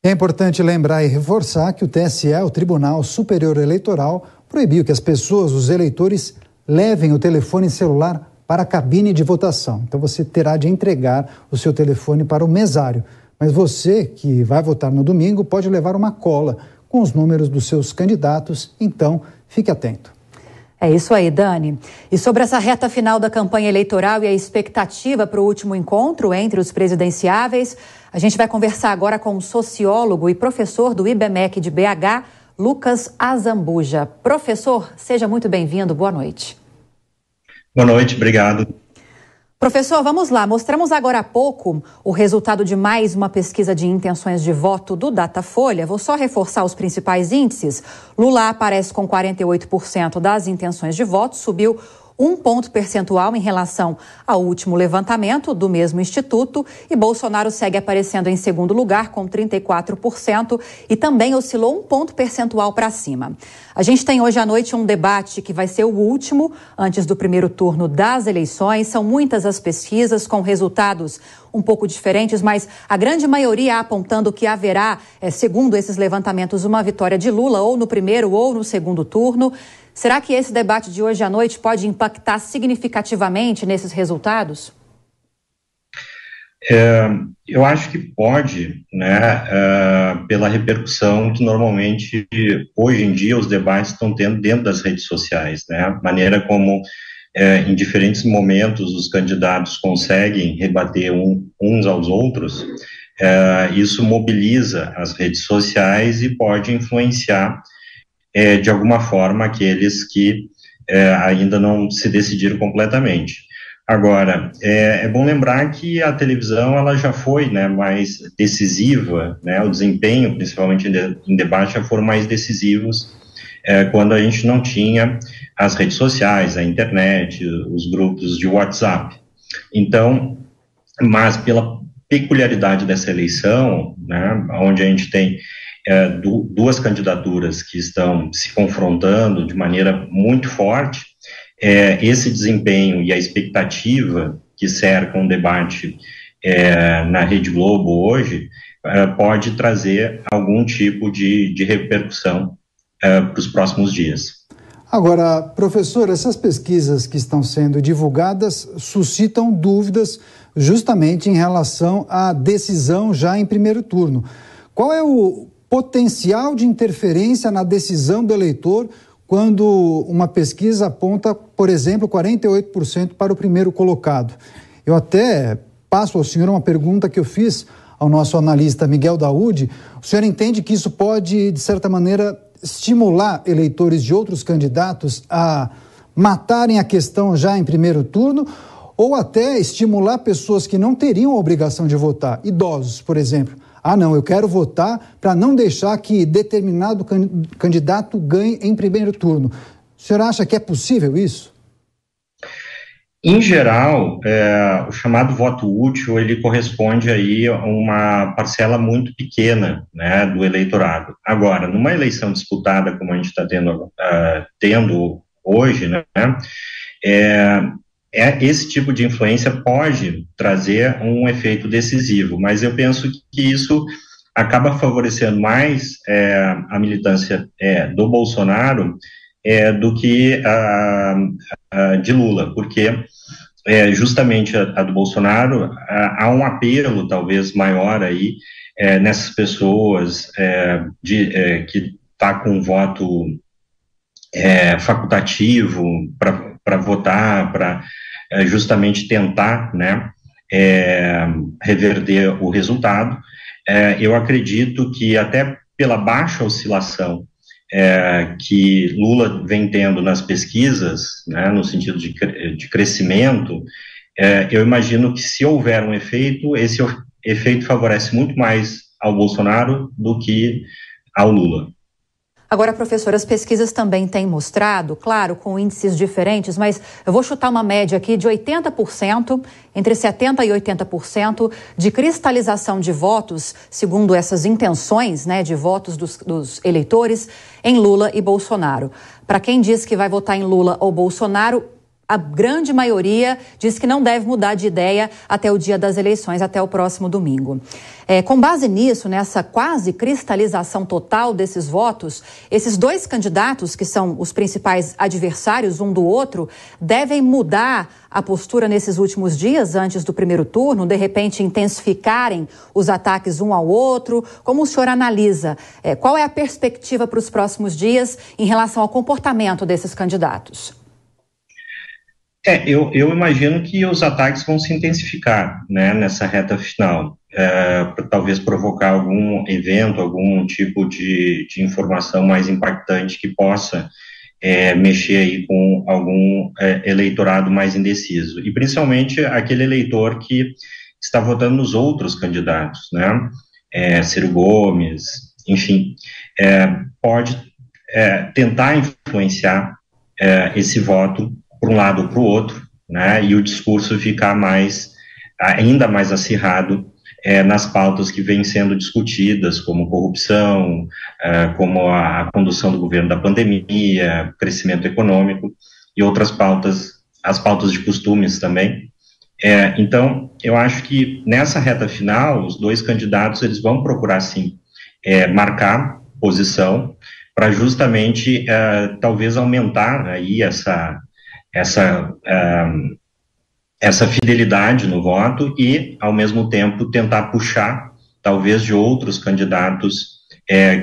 É importante lembrar e reforçar que o TSE, o Tribunal Superior Eleitoral, proibiu que as pessoas, os eleitores, levem o telefone celular para a cabine de votação. Então você terá de entregar o seu telefone para o mesário. Mas você que vai votar no domingo pode levar uma cola com os números dos seus candidatos, então fique atento. É isso aí, Dani. E sobre essa reta final da campanha eleitoral e a expectativa para o último encontro entre os presidenciáveis, a gente vai conversar agora com o sociólogo e professor do IBMEC de BH, Lucas Azambuja. Professor, seja muito bem-vindo. Boa noite. Boa noite, obrigado. Professor, vamos lá. Mostramos agora há pouco o resultado de mais uma pesquisa de intenções de voto do Datafolha. Vou só reforçar os principais índices. Lula aparece com 48% das intenções de voto, subiu 1 ponto percentual em relação ao último levantamento do mesmo instituto, e Bolsonaro segue aparecendo em segundo lugar com 34% e também oscilou 1 ponto percentual para cima. A gente tem hoje à noite um debate que vai ser o último antes do primeiro turno das eleições. São muitas as pesquisas com resultados um pouco diferentes, mas a grande maioria apontando que haverá, segundo esses levantamentos, uma vitória de Lula ou no primeiro ou no segundo turno. Será que esse debate de hoje à noite pode impactar significativamente nesses resultados? Eu acho que pode, né, pela repercussão que normalmente, hoje em dia, os debates estão tendo dentro das redes sociais, né, a maneira como, em diferentes momentos, os candidatos conseguem rebater uns aos outros, isso mobiliza as redes sociais e pode influenciar de alguma forma aqueles que ainda não se decidiram completamente. Agora, é bom lembrar que a televisão ela já foi, né, mais decisiva, né, o desempenho, principalmente em debate, já foram mais decisivos quando a gente não tinha as redes sociais, a internet, os grupos de WhatsApp. Então, mas pela peculiaridade dessa eleição, né, onde a gente tem duas candidaturas que estão se confrontando de maneira muito forte, esse desempenho e a expectativa que cerca um debate na Rede Globo hoje pode trazer algum tipo de repercussão para os próximos dias. Agora, professor, essas pesquisas que estão sendo divulgadas suscitam dúvidas justamente em relação à decisão já em primeiro turno. Qual é o potencial de interferência na decisão do eleitor quando uma pesquisa aponta, por exemplo, 48% para o primeiro colocado? Eu até passo ao senhor uma pergunta que eu fiz ao nosso analista Miguel Daúde. O senhor entende que isso pode, de certa maneira, estimular eleitores de outros candidatos a matarem a questão já em primeiro turno, ou até estimular pessoas que não teriam a obrigação de votar, idosos, por exemplo? Ah, não, eu quero votar para não deixar que determinado candidato ganhe em primeiro turno. O senhor acha que é possível isso? Em geral, o chamado voto útil, ele corresponde aí a uma parcela muito pequena, né, do eleitorado. Agora, numa eleição disputada, como a gente está tendo hoje, né, esse tipo de influência pode trazer um efeito decisivo, mas eu penso que isso acaba favorecendo mais a militância do Bolsonaro do que a de Lula, porque justamente a do Bolsonaro há um apelo talvez maior aí nessas pessoas que está com voto facultativo para votar, para justamente tentar, né, reverter o resultado. Eu acredito que até pela baixa oscilação que Lula vem tendo nas pesquisas, né, no sentido de crescimento, eu imagino que se houver um efeito, esse efeito favorece muito mais ao Bolsonaro do que ao Lula. Agora, professor, as pesquisas também têm mostrado, claro, com índices diferentes, mas eu vou chutar uma média aqui de 80%, entre 70% e 80% de cristalização de votos, segundo essas intenções, né, de votos dos eleitores, em Lula e Bolsonaro. Para quem diz que vai votar em Lula ou Bolsonaro, a grande maioria diz que não deve mudar de ideia até o dia das eleições, até o próximo domingo. Com base nisso, nessa quase cristalização total desses votos, esses dois candidatos, que são os principais adversários um do outro, devem mudar a postura nesses últimos dias, antes do primeiro turno, de repente intensificarem os ataques um ao outro. Como o senhor analisa? Qual é a perspectiva para os próximos dias em relação ao comportamento desses candidatos? Eu imagino que os ataques vão se intensificar, né, nessa reta final, para talvez provocar algum evento, algum tipo de informação mais impactante que possa mexer aí com algum eleitorado mais indeciso, e principalmente aquele eleitor que está votando nos outros candidatos, né, Ciro Gomes, enfim, pode tentar influenciar esse voto para um lado ou para o outro, né, e o discurso ficar ainda mais acirrado nas pautas que vêm sendo discutidas, como corrupção, como a condução do governo da pandemia, crescimento econômico e outras pautas, as pautas de costumes também. Então, eu acho que nessa reta final, os dois candidatos eles vão procurar, sim, marcar posição para justamente, talvez, aumentar aí essa fidelidade no voto e, ao mesmo tempo, tentar puxar, talvez, de outros candidatos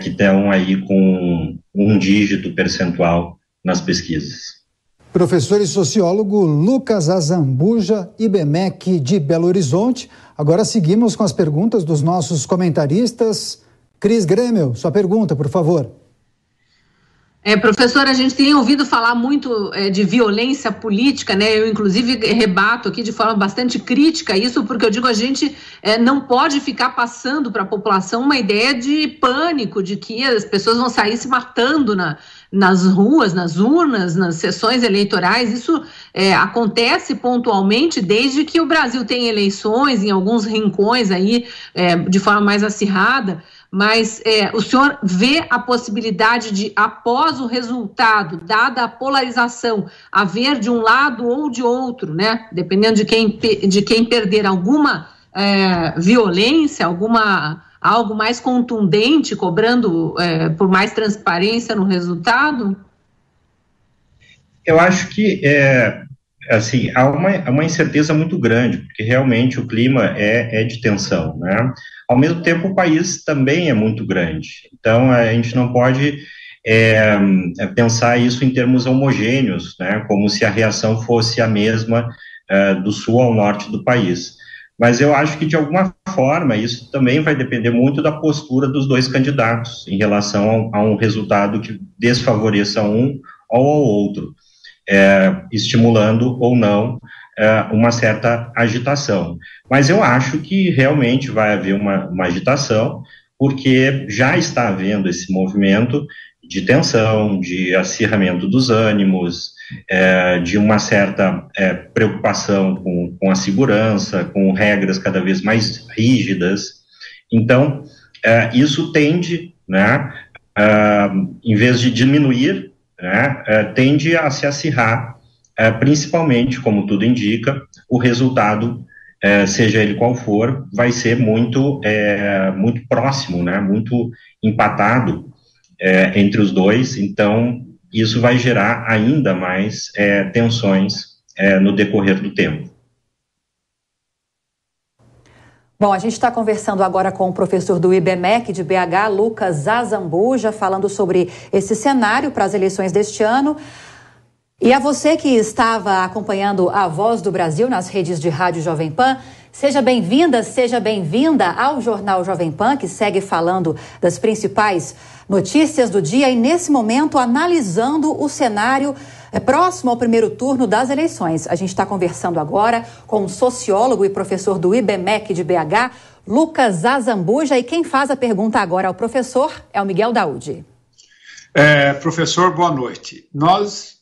que estão aí com um dígito percentual nas pesquisas. Professor e sociólogo Lucas Azambuja, IBMEC de Belo Horizonte. Agora seguimos com as perguntas dos nossos comentaristas. Cris Grêmio, sua pergunta, por favor. Professor, a gente tem ouvido falar muito de violência política, né? Eu, inclusive, rebato aqui de forma bastante crítica isso, porque eu digo, a gente não pode ficar passando para a população uma ideia de pânico, de que as pessoas vão sair se matando nas ruas, nas urnas, nas sessões eleitorais. Isso acontece pontualmente desde que o Brasil tem eleições, em alguns rincões aí, de forma mais acirrada. Mas o senhor vê a possibilidade de, após o resultado, dada a polarização, haver de um lado ou de outro, né? Dependendo de quem perder, alguma violência, algo mais contundente, cobrando por mais transparência no resultado? Eu acho que assim, há uma incerteza muito grande, porque realmente o clima é de tensão, né? Ao mesmo tempo, o país também é muito grande, então a gente não pode pensar isso em termos homogêneos, né? Como se a reação fosse a mesma do sul ao norte do país. Mas eu acho que, de alguma forma, isso também vai depender muito da postura dos dois candidatos em relação a um resultado que desfavoreça um ou ao outro. Estimulando ou não uma certa agitação. Mas eu acho que realmente vai haver uma agitação, porque já está havendo esse movimento de tensão, de acirramento dos ânimos, de uma certa preocupação com a segurança, com regras cada vez mais rígidas. Então, isso tende, né, em vez de diminuir, tende a se acirrar, principalmente, como tudo indica, o resultado, seja ele qual for, vai ser muito próximo, né, muito empatado entre os dois. Então, isso vai gerar ainda mais tensões no decorrer do tempo. Bom, a gente está conversando agora com o professor do IBMEC de BH, Lucas Azambuja, falando sobre esse cenário para as eleições deste ano. E a você que estava acompanhando a Voz do Brasil nas redes de rádio Jovem Pan, seja bem-vinda, seja bem-vinda ao Jornal Jovem Pan, que segue falando das principais notícias do dia e, nesse momento, analisando o cenário próximo ao primeiro turno das eleições. A gente está conversando agora com o sociólogo e professor do IBMEC de BH, Lucas Azambuja, e quem faz a pergunta agora ao professor é o Miguel Daúde. Professor, boa noite. Nós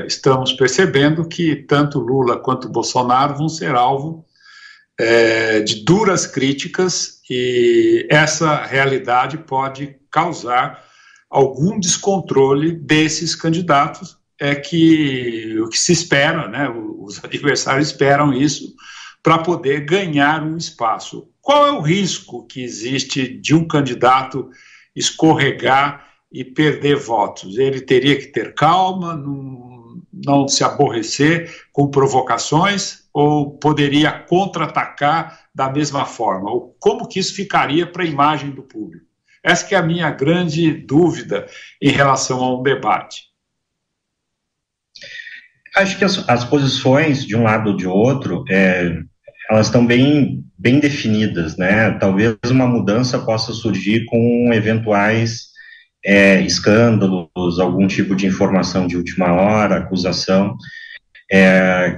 estamos percebendo que tanto Lula quanto Bolsonaro vão ser alvo de duras críticas, e essa realidade pode causar algum descontrole desses candidatos, é que o que se espera, né, os adversários esperam isso para poder ganhar um espaço. Qual é o risco que existe de um candidato escorregar e perder votos? Ele teria que ter calma, não se aborrecer com provocações, ou poderia contra-atacar da mesma forma? Ou como que isso ficaria para a imagem do público? Essa que é a minha grande dúvida em relação a um debate. Acho que as posições de um lado ou de outro, elas estão bem definidas, né? Talvez uma mudança possa surgir com eventuais escândalos, algum tipo de informação de última hora, acusação,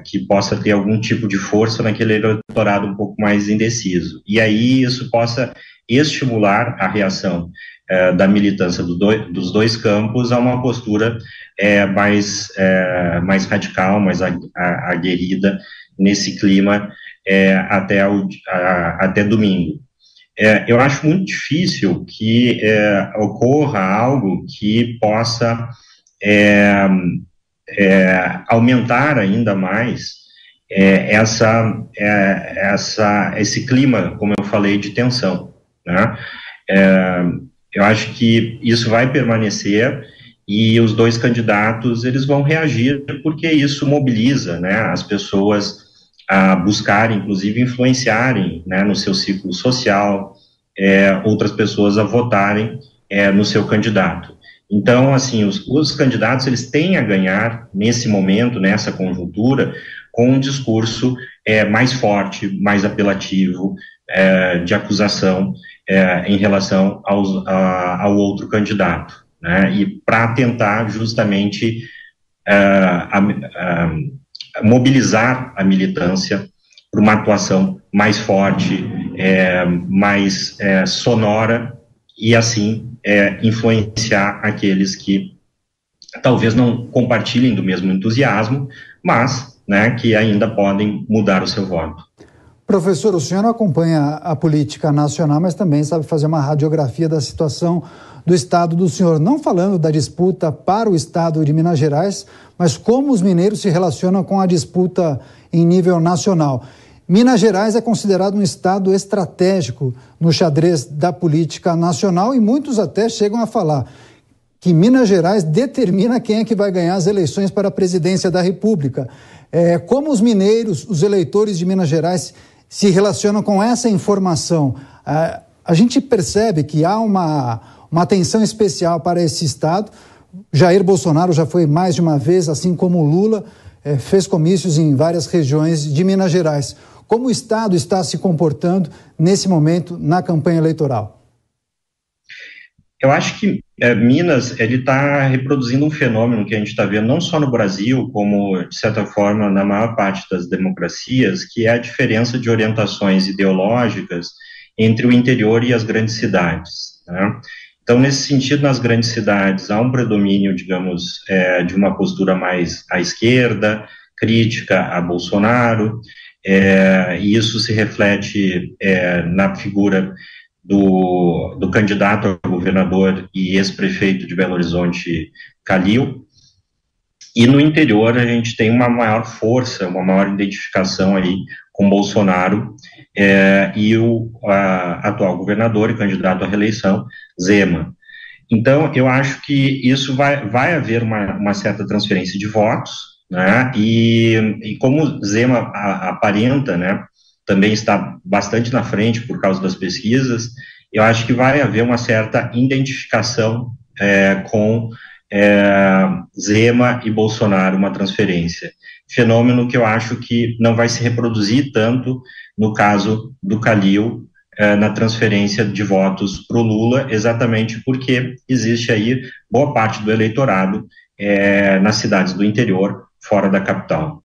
que possa ter algum tipo de força naquele eleitorado um pouco mais indeciso. E aí isso possa estimular a reação da militância dos dois campos a uma postura mais radical, mais aguerrida nesse clima até domingo. Eu acho muito difícil que ocorra algo que possa aumentar ainda mais esse clima, como eu falei, de tensão, né? Eu acho que isso vai permanecer e os dois candidatos eles vão reagir porque isso mobiliza, né, as pessoas a buscarem, inclusive influenciarem, né, no seu ciclo social, outras pessoas a votarem no seu candidato. Então, assim, os candidatos eles têm a ganhar nesse momento, nessa conjuntura, com um discurso mais forte, mais apelativo, de acusação em relação ao outro candidato, né? E para tentar justamente mobilizar a militância para uma atuação mais forte, mais sonora e assim influenciar aqueles que talvez não compartilhem do mesmo entusiasmo, mas, né, que ainda podem mudar o seu voto. Professor, o senhor acompanha a política nacional, mas também sabe fazer uma radiografia da situação do estado do senhor, não falando da disputa para o estado de Minas Gerais, mas como os mineiros se relacionam com a disputa em nível nacional. Minas Gerais é considerado um estado estratégico no xadrez da política nacional e muitos até chegam a falar que Minas Gerais determina quem é que vai ganhar as eleições para a presidência da República. Como os mineiros, os eleitores de Minas Gerais se relacionam com essa informação? A gente percebe que há uma atenção especial para esse estado. Jair Bolsonaro já foi mais de uma vez, assim como Lula, fez comícios em várias regiões de Minas Gerais. Como o estado está se comportando nesse momento na campanha eleitoral? Eu acho que Minas ele está reproduzindo um fenômeno que a gente está vendo não só no Brasil, como, de certa forma, na maior parte das democracias, que é a diferença de orientações ideológicas entre o interior e as grandes cidades, né? Então, nesse sentido, nas grandes cidades, há um predomínio, digamos, de uma postura mais à esquerda, crítica a Bolsonaro, e isso se reflete na figura do candidato a governador e ex-prefeito de Belo Horizonte, Calil. E no interior a gente tem uma maior força, uma maior identificação aí com Bolsonaro e o atual governador e candidato à reeleição, Zema. Então, eu acho que isso vai haver uma certa transferência de votos, né? E como Zema aparenta, né, também está bastante na frente por causa das pesquisas, eu acho que vai haver uma certa identificação com Zema e Bolsonaro, uma transferência. Fenômeno que eu acho que não vai se reproduzir tanto no caso do Calil, na transferência de votos para o Lula, exatamente porque existe aí boa parte do eleitorado nas cidades do interior, fora da capital.